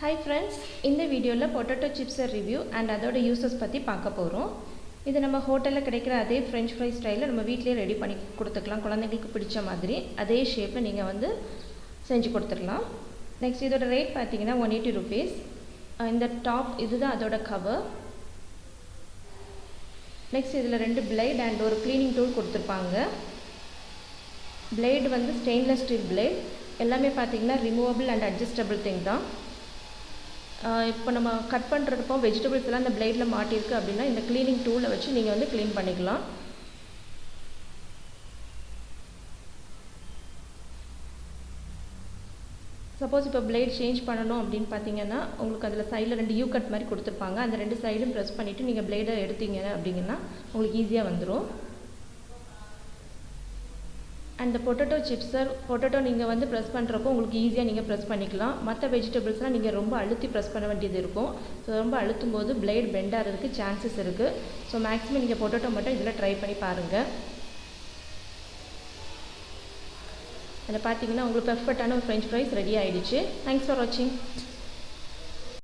Hi friends, இந்த வீடியோல potato chipser review and அதோட uses பத்தி பார்க்க போறோம். இது நம்ம ஹோட்டல்ல கிடைக்கிற அதே french fries ஸ்டைல்ல நம்ம வீட்லயே ரெடி பண்ணி கொடுத்துக்கலாம். குழந்தைகளுக்கு பிடிச்ச மாதிரி அதே ஷேப்ல நீங்க வந்து செஞ்சு கொடுத்துடலாம். நெக்ஸ்ட் இதோட ரேட் பாத்தீங்கன்னா 180 rupees. இந்த டாப் இதுதான் அதோட கவர். நெக்ஸ்ட் இதுல ரெண்டு blade and ஒரு cleaning tool கொடுத்திருப்பாங்க. blade வந்து stainless steel blade. எல்லாமே பாத்தீங்கன்னா removable and adjustable thing தான். இப்போ நம்ம கட் பண்ணுறப்போ வெஜிடபிள்ஸ் எல்லாம் இந்த பிளேடில் மாட்டிருக்கு அப்படின்னா இந்த க்ளீனிங் டூலை வச்சு நீங்கள் வந்து க்ளீன் பண்ணிக்கலாம். சப்போஸ் இப்போ பிளேட் சேஞ்ச் பண்ணணும் அப்படின்னு பார்த்தீங்கன்னா உங்களுக்கு அதில் சைடில் ரெண்டு யூ கட் மாதிரி கொடுத்துருப்பாங்க. அந்த ரெண்டு சைடும் ப்ரெஸ் பண்ணிவிட்டு நீங்கள் பிளேடை எடுத்தீங்க அப்படிங்கன்னா உங்களுக்கு ஈஸியாக வந்துடும். அண்ட் பொட்டேட்டோ சிப்ஸர் பொட்டேட்டோ நீங்கள் வந்து ப்ரெஸ் பண்ணுறப்போ உங்களுக்கு ஈஸியாக நீங்கள் ப்ரெஸ் பண்ணிக்கலாம். மற்ற வெஜிடபிள்ஸ்லாம் நீங்கள் ரொம்ப அழுத்தி ப்ரெஸ் பண்ண வேண்டியது இருக்கும். ஸோ ரொம்ப அழுத்தும் போது பிளேட் பெண்ட் ஆகிறதுக்கு சான்சஸ் இருக்குது. ஸோ மேக்ஸிமம் நீங்கள் பொட்டேட்டோ மட்டும் இதில் ட்ரை பண்ணி பாருங்கள். அதில் பார்த்தீங்கன்னா உங்களுக்கு பெர்ஃபெக்டான ஒரு ஃப்ரெஞ்ச் ஃப்ரைஸ் ரெடி ஆகிடுச்சு. தேங்க்ஸ் ஃபார் வாட்சிங்.